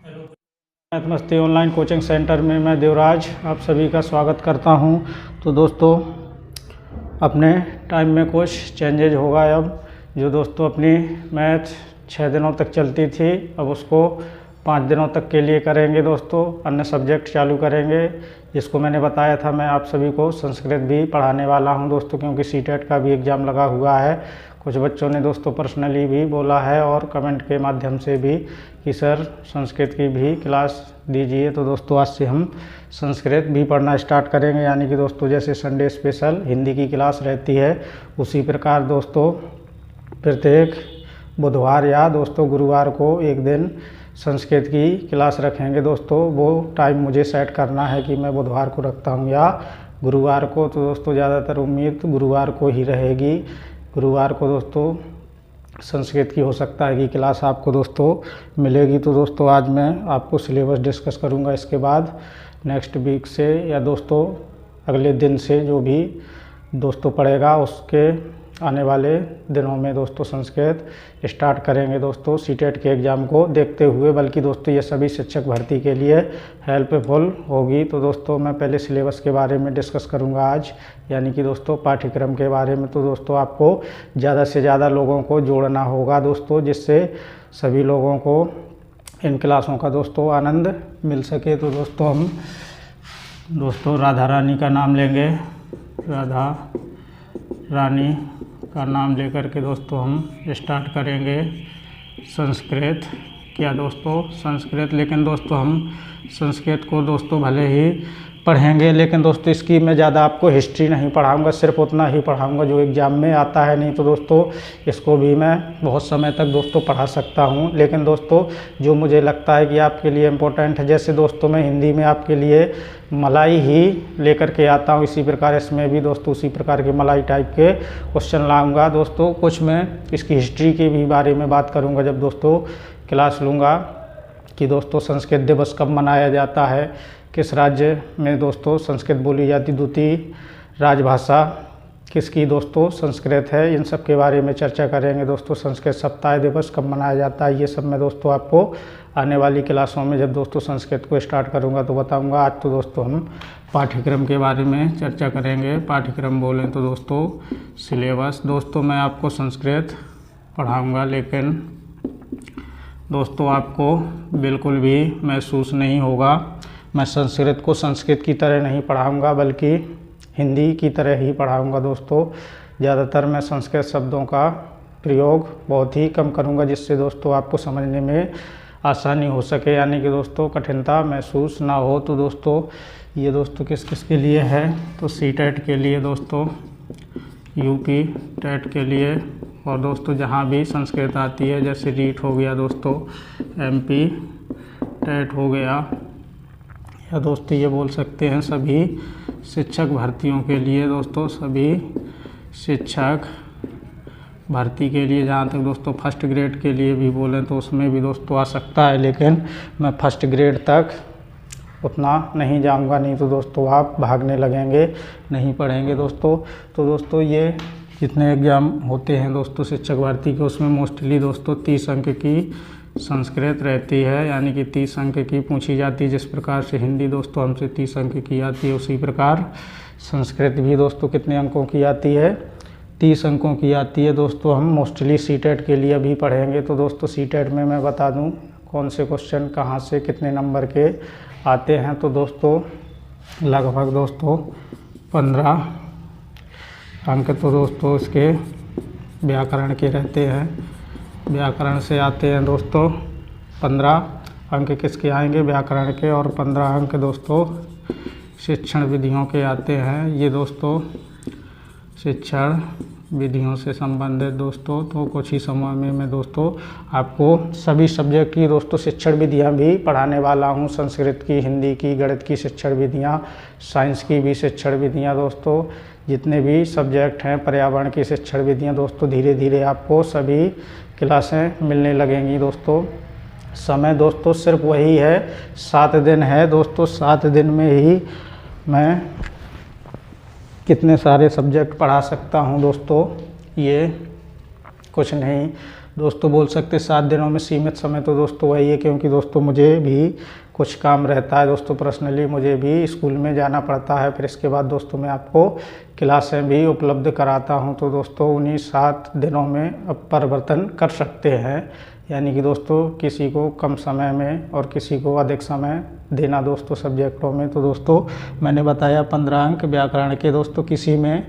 Math मस्ती online coaching centre में मैं देवराज आप सभी का स्वागत करता हूं। तो दोस्तों अपने टाइम में कुछ चेंजेज होगा। अब जो दोस्तों अपनी मैथ 6 दिनों तक चलती थी अब उसको 5 दिनों तक के लिए करेंगे। दोस्तों अन्य सब्जेक्ट चालू करेंगे, जिसको मैंने बताया था मैं आप सभी को संस्कृत भी पढ़ाने वाला हूं दोस्तों, क्योंकि सीटेट का भी एग्ज़ाम लगा हुआ है। कुछ बच्चों ने दोस्तों पर्सनली भी बोला है और कमेंट के माध्यम से भी कि सर संस्कृत की भी क्लास दीजिए। तो दोस्तों आज से हम संस्कृत भी पढ़ना स्टार्ट करेंगे, यानी कि दोस्तों जैसे संडे स्पेशल हिंदी की क्लास रहती है उसी प्रकार दोस्तों प्रत्येक बुधवार या दोस्तों गुरुवार को एक दिन संस्कृत की क्लास रखेंगे। दोस्तों वो टाइम मुझे सेट करना है कि मैं बुधवार को रखता हूँ या गुरुवार को। तो दोस्तों ज़्यादातर उम्मीद गुरुवार को ही रहेगी। गुरुवार को दोस्तों संस्कृत की हो सकता है कि क्लास आपको दोस्तों मिलेगी। तो दोस्तों आज मैं आपको सिलेबस डिस्कस करूंगा। इसके बाद नेक्स्ट वीक से या दोस्तों अगले दिन से जो भी दोस्तों पढ़ेगा उसके आने वाले दिनों में दोस्तों संस्कृत स्टार्ट करेंगे दोस्तों सीटेट के एग्ज़ाम को देखते हुए, बल्कि दोस्तों ये सभी शिक्षक भर्ती के लिए हेल्पफुल होगी। तो दोस्तों मैं पहले सिलेबस के बारे में डिस्कस करूंगा आज, यानी कि दोस्तों पाठ्यक्रम के बारे में। तो दोस्तों आपको ज़्यादा से ज़्यादा लोगों को जोड़ना होगा दोस्तों, जिससे सभी लोगों को इन क्लासों का दोस्तों आनंद मिल सके। तो दोस्तों हम दोस्तों राधा रानी का नाम लेंगे। राधा रानी का नाम लेकर के दोस्तों हम स्टार्ट करेंगे संस्कृत। क्या दोस्तों संस्कृत, लेकिन दोस्तों हम संस्कृत को दोस्तों भले ही पढ़ेंगे, लेकिन दोस्तों इसकी मैं ज़्यादा आपको हिस्ट्री नहीं पढ़ाऊंगा, सिर्फ उतना ही पढ़ाऊंगा जो एग्ज़ाम में आता है। नहीं तो दोस्तों इसको भी मैं बहुत समय तक दोस्तों पढ़ा सकता हूं, लेकिन दोस्तों जो मुझे लगता है कि आपके लिए इम्पोर्टेंट है, जैसे दोस्तों मैं हिंदी में आपके लिए मलाई ही लेकर के आता हूं, इसी प्रकार इसमें भी दोस्तों उसी प्रकार के मलाई टाइप के क्वेश्चन लाऊंगा। दोस्तों कुछ मैं इसकी हिस्ट्री के भी बारे में बात करूँगा जब दोस्तों क्लास लूँगा, कि दोस्तों संस्कृत दिवस कब मनाया जाता है, किस राज्य में दोस्तों संस्कृत बोली जाती, द्वितीय राजभाषा किसकी दोस्तों संस्कृत है, इन सब के बारे में चर्चा करेंगे। दोस्तों संस्कृत सप्ताह दिवस कब मनाया जाता है, ये सब मैं दोस्तों आपको आने वाली क्लासों में जब दोस्तों संस्कृत को स्टार्ट करूंगा तो बताऊंगा। आज तो दोस्तों हम पाठ्यक्रम के बारे में चर्चा करेंगे। पाठ्यक्रम बोलें तो दोस्तों सिलेबस। दोस्तों मैं आपको संस्कृत पढ़ाऊँगा, लेकिन दोस्तों आपको बिल्कुल भी महसूस नहीं होगा, मैं संस्कृत को संस्कृत की तरह नहीं पढ़ाऊंगा बल्कि हिंदी की तरह ही पढ़ाऊंगा। दोस्तों ज़्यादातर मैं संस्कृत शब्दों का प्रयोग बहुत ही कम करूंगा, जिससे दोस्तों आपको समझने में आसानी हो सके, यानी कि दोस्तों कठिनता महसूस ना हो। तो दोस्तों ये दोस्तों किस किस के लिए है, तो सीटेट के लिए दोस्तों, यूपी टेट के लिए, और दोस्तों जहाँ भी संस्कृत आती है जैसे रीट हो गया दोस्तों, एमपी टेट हो गया, या दोस्तों ये बोल सकते हैं सभी शिक्षक भर्तियों के लिए दोस्तों, सभी शिक्षक भर्ती के लिए। जहाँ तक दोस्तों फर्स्ट ग्रेड के लिए भी बोलें तो उसमें भी दोस्तों आ सकता है, लेकिन मैं फर्स्ट ग्रेड तक उतना नहीं जाऊंगा, नहीं तो दोस्तों आप भागने लगेंगे, नहीं पढ़ेंगे दोस्तों। तो दोस्तों ये जितने एग्ज़ाम होते हैं दोस्तों शिक्षक भर्ती के, उसमें मोस्टली दोस्तों 30 अंक की संस्कृत रहती है, यानी कि 30 अंक की पूछी जाती है। जिस प्रकार से हिंदी दोस्तों हमसे 30 अंक की आती है, उसी प्रकार संस्कृत भी दोस्तों कितने अंकों की आती है, 30 अंकों की आती है। दोस्तों हम मोस्टली सीटेट के लिए भी पढ़ेंगे। तो दोस्तों सीटेट में मैं बता दूं कौन से क्वेश्चन कहां से कितने नंबर के आते हैं। तो दोस्तों लगभग दोस्तों 15 अंक तो दोस्तों इसके व्याकरण के रहते हैं, व्याकरण से आते हैं दोस्तों 15 अंक किसके आएंगे, व्याकरण के, और 15 अंक दोस्तों शिक्षण विधियों के आते हैं। ये दोस्तों शिक्षण विधियों से संबंधित दोस्तों, तो कुछ ही समय में मैं दोस्तों आपको सभी सब्जेक्ट की दोस्तों शिक्षण विधियां भी पढ़ाने वाला हूं। संस्कृत की, हिंदी की, गणित की शिक्षण विधियां, साइंस की भी शिक्षण विधियां दोस्तों, जितने भी सब्जेक्ट हैं, पर्यावरण की शिक्षण विधियां दोस्तों, धीरे धीरे आपको सभी क्लासें मिलने लगेंगी। दोस्तों समय दोस्तों सिर्फ वही है 7 दिन है दोस्तों, 7 दिन में ही मैं कितने सारे सब्जेक्ट पढ़ा सकता हूं दोस्तों, ये कुछ नहीं दोस्तों बोल सकते 7 दिनों में सीमित समय तो दोस्तों वही है, क्योंकि दोस्तों मुझे भी कुछ काम रहता है दोस्तों, पर्सनली मुझे भी स्कूल में जाना पड़ता है। फिर इसके बाद दोस्तों मैं आपको क्लासें भी उपलब्ध कराता हूं, तो दोस्तों उन्हीं 7 दिनों में अब परिवर्तन कर सकते हैं। यानी कि दोस्तों किसी को कम समय में और किसी को अधिक समय देना दोस्तों सब्जेक्टों में। तो दोस्तों मैंने बताया 15 अंक व्याकरण के दोस्तों, किसी में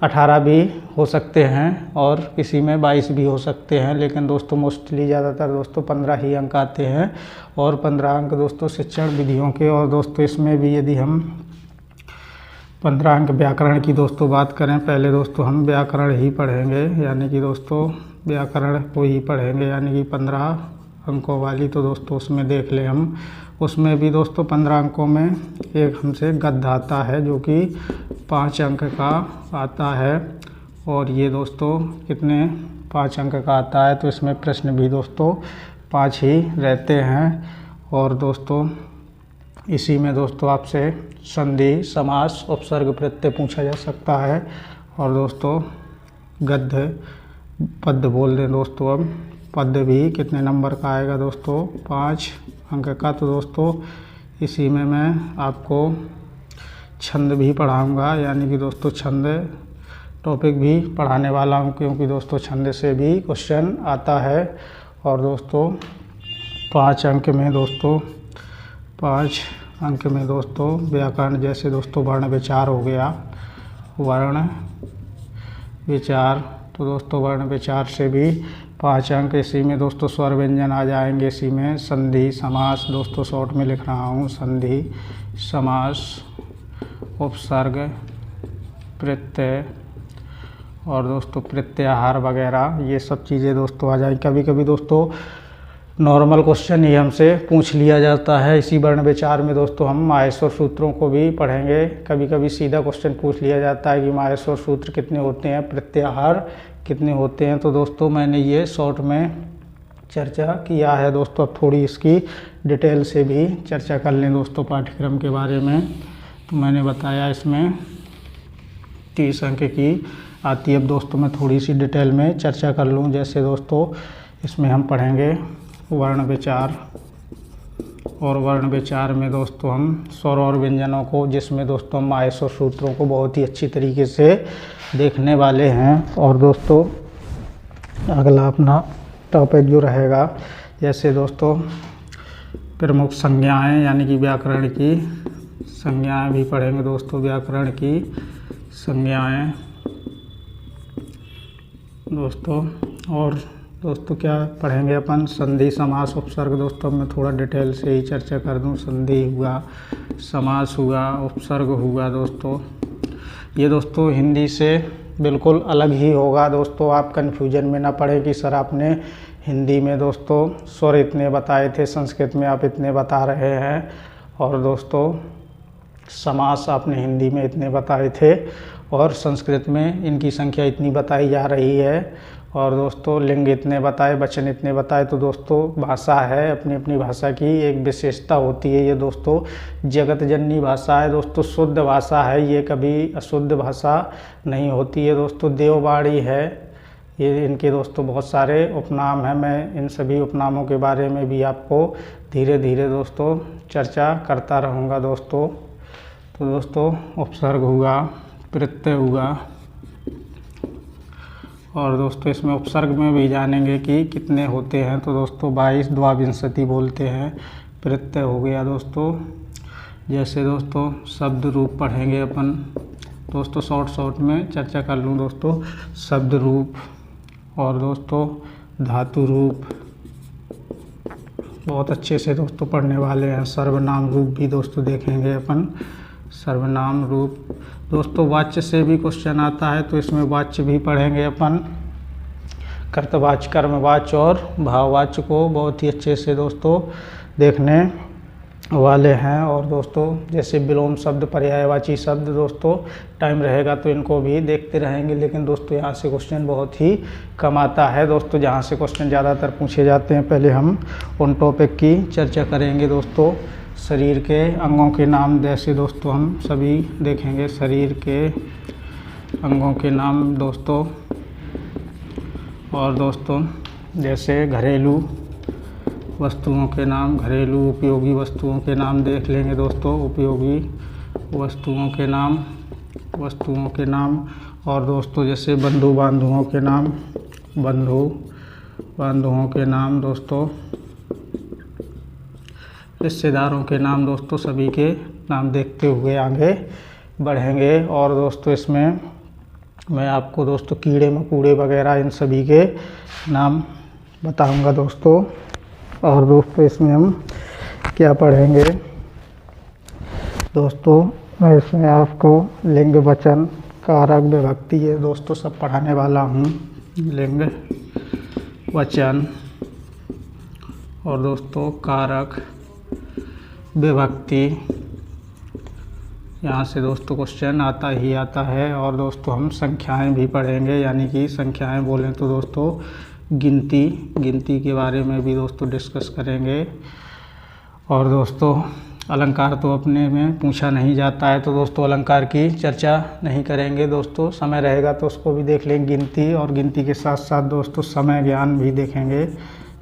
18 भी हो सकते हैं और किसी में 22 भी हो सकते हैं, लेकिन दोस्तों मोस्टली ज़्यादातर दोस्तों 15 ही अंक आते हैं। और 15 अंक दोस्तों शिक्षण विधियों के। और दोस्तों इसमें भी यदि हम 15 अंक व्याकरण की दोस्तों बात करें, पहले दोस्तों हम व्याकरण ही पढ़ेंगे, यानी कि दोस्तों व्याकरण को ही पढ़ेंगे, यानी कि 15 अंकों वाली। तो दोस्तों उसमें देख लें हम, उसमें भी दोस्तों 15 अंकों में एक हमसे गद्य आता है जो कि 5 अंक का आता है। और ये दोस्तों कितने 5 अंक का आता है, तो इसमें प्रश्न भी दोस्तों 5 ही रहते हैं। और दोस्तों इसी में दोस्तों आपसे संधि, समास, उपसर्ग, प्रत्यय पूछा जा सकता है। और दोस्तों गद्य पद्य बोल दें दोस्तों, अब पद्य भी कितने नंबर का आएगा दोस्तों 5 अंक का। तो दोस्तों इसी में मैं आपको छंद भी पढ़ाऊंगा, यानी कि दोस्तों छंद टॉपिक भी पढ़ाने वाला हूं, क्योंकि दोस्तों छंद से भी क्वेश्चन आता है। और दोस्तों 5 अंक में दोस्तों 5 अंक में दोस्तों व्याकरण, जैसे दोस्तों वर्ण विचार हो गया, वर्ण विचार। तो दोस्तों वर्ण विचार से भी 5 अंक। इसी में दोस्तों स्वर व्यंजन आ जाएंगे। इसी में संधि, समास दोस्तों शॉर्ट में लिख रहा हूँ, संधि, समास, उपसर्ग, प्रत्यय और दोस्तों प्रत्याहार वगैरह, ये सब चीज़ें दोस्तों आ जाएंगी। कभी कभी दोस्तों नॉर्मल क्वेश्चन ही हमसे पूछ लिया जाता है। इसी वर्ण विचार में दोस्तों हम माहेश्वर सूत्रों को भी पढ़ेंगे। कभी कभी सीधा क्वेश्चन पूछ लिया जाता है कि माहेश्वर सूत्र कितने होते हैं, प्रत्याहार कितने होते हैं। तो दोस्तों मैंने ये शॉर्ट में चर्चा किया है दोस्तों, अब थोड़ी इसकी डिटेल से भी चर्चा कर लें दोस्तों पाठ्यक्रम के बारे में। तो मैंने बताया इसमें 30 अंक की आती है। अब दोस्तों मैं थोड़ी सी डिटेल में चर्चा कर लूँ। जैसे दोस्तों इसमें हम पढ़ेंगे वर्ण विचार, और वर्ण विचार में दोस्तों हम स्वर और व्यंजनों को, जिसमें दोस्तों हम माहेश्वर सूत्रों को बहुत ही अच्छी तरीके से देखने वाले हैं। और दोस्तों अगला अपना टॉपिक जो रहेगा, जैसे दोस्तों प्रमुख संज्ञाएं, यानी कि व्याकरण की संज्ञाएं भी पढ़ेंगे दोस्तों, व्याकरण की संज्ञाएं दोस्तों। और दोस्तों क्या पढ़ेंगे अपन, संधि, समास, उपसर्ग। दोस्तों मैं थोड़ा डिटेल से ही चर्चा कर दूं। संधि हुआ, समास हुआ, उपसर्ग हुआ दोस्तों। ये दोस्तों हिंदी से बिल्कुल अलग ही होगा दोस्तों, आप कन्फ्यूजन में ना पड़े कि सर आपने हिंदी में दोस्तों स्वर इतने बताए थे, संस्कृत में आप इतने बता रहे हैं। और दोस्तों समास आपने हिंदी में इतने बताए थे और संस्कृत में इनकी संख्या इतनी बताई जा रही है। और दोस्तों लिंग इतने बताए, वचन इतने बताए। तो दोस्तों भाषा है, अपनी अपनी भाषा की एक विशेषता होती है। ये दोस्तों जगत जननी भाषा है दोस्तों, शुद्ध भाषा है, ये कभी अशुद्ध भाषा नहीं होती है दोस्तों। देववाणी है, ये इनके दोस्तों बहुत सारे उपनाम हैं। मैं इन सभी उपनामों के बारे में भी आपको धीरे धीरे दोस्तों चर्चा करता रहूँगा दोस्तों। तो दोस्तों उपसर्ग हुआ, प्रत्यय हुआ, और दोस्तों इसमें उपसर्ग में भी जानेंगे कि कितने होते हैं। तो दोस्तों 22 द्वाविंशति बोलते हैं। प्रत्यय हो गया दोस्तों, जैसे दोस्तों शब्द रूप पढ़ेंगे अपन दोस्तों, शॉर्ट में चर्चा कर लूँ दोस्तों। शब्द रूप और दोस्तों धातु रूप बहुत अच्छे से दोस्तों पढ़ने वाले हैं। सर्वनाम रूप भी दोस्तों देखेंगे अपन, सर्वनाम रूप दोस्तों। वाच्य से भी क्वेश्चन आता है, तो इसमें वाच्य भी पढ़ेंगे अपन। कर्तवाच्य, कर्मवाच्य और भाववाच्य को बहुत ही अच्छे से दोस्तों देखने वाले हैं। और दोस्तों जैसे विलोम शब्द, पर्यायवाची शब्द दोस्तों टाइम रहेगा तो इनको भी देखते रहेंगे। लेकिन दोस्तों यहाँ से क्वेश्चन बहुत ही कम आता है दोस्तों, जहाँ से क्वेश्चन ज़्यादातर पूछे जाते हैं। पहले हम उन टॉपिक की चर्चा करेंगे दोस्तों। शरीर के अंगों के नाम, जैसे दोस्तों हम सभी देखेंगे शरीर के अंगों के नाम दोस्तों। और दोस्तों जैसे घरेलू वस्तुओं के नाम, घरेलू उपयोगी वस्तुओं के नाम देख लेंगे दोस्तों। उपयोगी वस्तुओं के नाम और दोस्तों जैसे बंधु बांधवों के नाम, बंधु बांधवों के नाम दोस्तों, रिश्तेदारों के नाम दोस्तों, सभी के नाम देखते हुए आगे बढ़ेंगे। और दोस्तों इसमें मैं आपको दोस्तों कीड़े मकोड़े वगैरह इन सभी के नाम बताऊंगा दोस्तों। और दोस्तों इसमें हम क्या पढ़ेंगे दोस्तों, मैं इसमें आपको लिंग वचन कारक विभक्ति ये दोस्तों सब पढ़ाने वाला हूँ। लिंग वचन और दोस्तों कारक विभक्ति, यहाँ से दोस्तों क्वेश्चन आता ही आता है। और दोस्तों हम संख्याएं भी पढ़ेंगे, यानी कि संख्याएं बोलें तो दोस्तों गिनती के बारे में भी दोस्तों डिस्कस करेंगे। और दोस्तों अलंकार तो अपने में पूछा नहीं जाता है, तो दोस्तों अलंकार की चर्चा नहीं करेंगे दोस्तों। समय रहेगा तो उसको भी देख लेंगे गिनती, और गिनती के साथ साथ दोस्तों समय ज्ञान भी देखेंगे।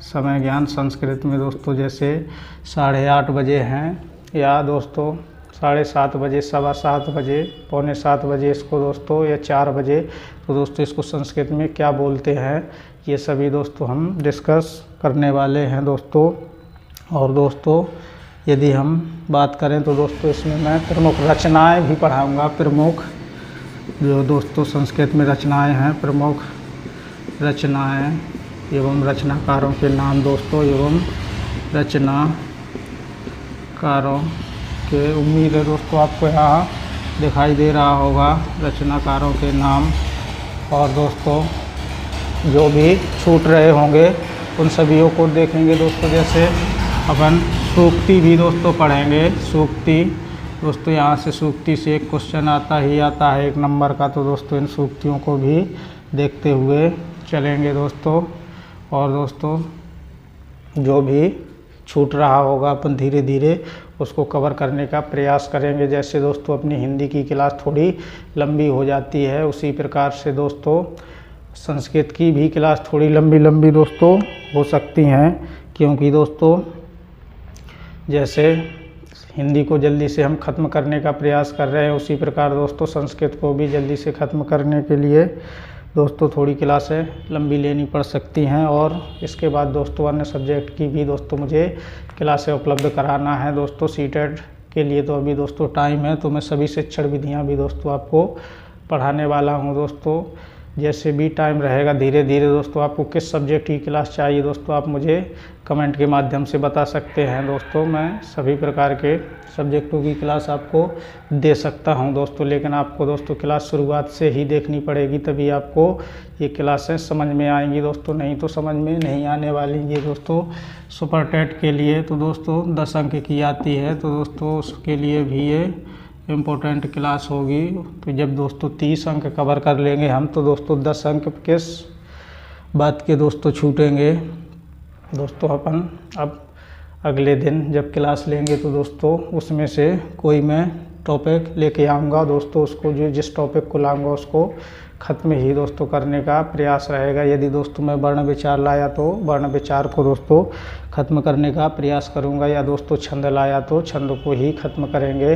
समय ज्ञान संस्कृत में दोस्तों जैसे 8:30 बजे हैं, या दोस्तों 7:30 बजे, 7:15 बजे, 6:45 बजे इसको दोस्तों, या 4 बजे, तो दोस्तों इसको संस्कृत में क्या बोलते हैं, ये सभी दोस्तों हम डिस्कस करने वाले हैं दोस्तों। और दोस्तों यदि हम बात करें तो दोस्तों इसमें मैं प्रमुख रचनाएं भी पढ़ाऊंगा। प्रमुख जो दोस्तों संस्कृत में रचनाएं हैं, प्रमुख रचनाएं एवं रचनाकारों के नाम दोस्तों, एवं रचनाकारों के, उम्मीद है दोस्तों आपको यहाँ दिखाई दे रहा होगा रचनाकारों के नाम। और दोस्तों जो भी छूट रहे होंगे उन सभीयों को देखेंगे दोस्तों। जैसे अपन सूक्ति भी दोस्तों पढ़ेंगे। सूक्ति दोस्तों, यहाँ से सूक्ति से एक क्वेश्चन आता ही आता है 1 नंबर का, तो दोस्तों इन सूक्तियों को भी देखते हुए चलेंगे दोस्तों। और दोस्तों जो भी छूट रहा होगा अपन धीरे धीरे उसको कवर करने का प्रयास करेंगे। जैसे दोस्तों अपनी हिंदी की क्लास थोड़ी लंबी हो जाती है, उसी प्रकार से दोस्तों संस्कृत की भी क्लास थोड़ी लंबी दोस्तों हो सकती हैं, क्योंकि दोस्तों जैसे हिंदी को जल्दी से हम ख़त्म करने का प्रयास कर रहे हैं, उसी प्रकार दोस्तों संस्कृत को भी जल्दी से ख़त्म करने के लिए दोस्तों थोड़ी क्लासें लंबी लेनी पड़ सकती हैं। और इसके बाद दोस्तों अन्य सब्जेक्ट की भी दोस्तों मुझे क्लासें उपलब्ध कराना है दोस्तों। सीटेट के लिए तो अभी दोस्तों टाइम है, तो मैं सभी शिक्षण विधियाँ भी दोस्तों आपको पढ़ाने वाला हूँ दोस्तों। जैसे भी टाइम रहेगा धीरे धीरे दोस्तों आपको किस सब्जेक्ट की क्लास चाहिए दोस्तों आप मुझे कमेंट के माध्यम से बता सकते हैं दोस्तों। मैं सभी प्रकार के सब्जेक्टों की क्लास आपको दे सकता हूं दोस्तों, लेकिन आपको दोस्तों क्लास शुरुआत से ही देखनी पड़ेगी, तभी आपको ये क्लासें समझ में आएंगी दोस्तों, नहीं तो समझ में नहीं आने वाली। ये दोस्तों सुपर टेट के लिए तो दोस्तों 10 अंक की आती है, तो दोस्तों उसके लिए भी ये इम्पोर्टेंट क्लास होगी। तो जब दोस्तों 30 अंक कवर कर लेंगे हम, तो दोस्तों 10 अंक किस बात के दोस्तों छूटेंगे दोस्तों। अपन अब अगले दिन जब क्लास लेंगे तो दोस्तों उसमें से कोई मैं टॉपिक लेके आऊँगा दोस्तों, उसको जो जिस टॉपिक को लाऊंगा उसको ख़त्म ही दोस्तों करने का प्रयास रहेगा। यदि दोस्तों मैं वर्ण विचार लाया तो वर्ण विचार को दोस्तों ख़त्म करने का प्रयास करूंगा, या दोस्तों छंद लाया तो छंद को ही ख़त्म करेंगे।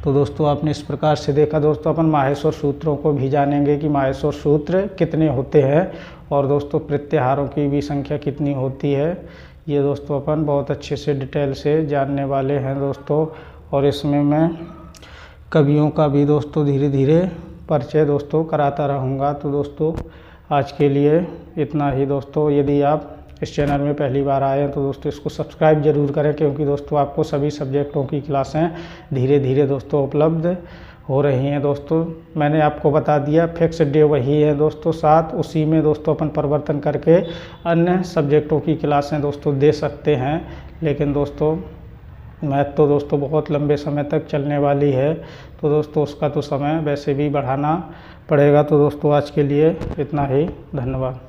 तो दोस्तों आपने इस प्रकार से देखा दोस्तों, अपन माहेश्वर सूत्रों को भी जानेंगे कि माहेश्वर सूत्र कितने होते हैं, और दोस्तों प्रत्याहारों की भी संख्या कितनी होती है, ये दोस्तों अपन बहुत अच्छे से डिटेल से जानने वाले हैं दोस्तों। और इसमें मैं कवियों का भी दोस्तों धीरे धीरे परिचय दोस्तों कराता रहूँगा। तो दोस्तों आज के लिए इतना ही दोस्तों। यदि आप इस चैनल में पहली बार आए हैं तो दोस्तों इसको सब्सक्राइब जरूर करें, क्योंकि दोस्तों आपको सभी सब्जेक्टों की क्लासें धीरे धीरे दोस्तों उपलब्ध हो रही हैं दोस्तों। मैंने आपको बता दिया फिक्स डे वही है दोस्तों 7, उसी में दोस्तों अपन परिवर्तन करके अन्य सब्जेक्टों की क्लासें दोस्तों दे सकते हैं। लेकिन दोस्तों मैथ तो दोस्तों बहुत लंबे समय तक चलने वाली है, तो दोस्तों उसका तो समय वैसे भी बढ़ाना पड़ेगा। तो दोस्तों आज के लिए इतना ही, धन्यवाद।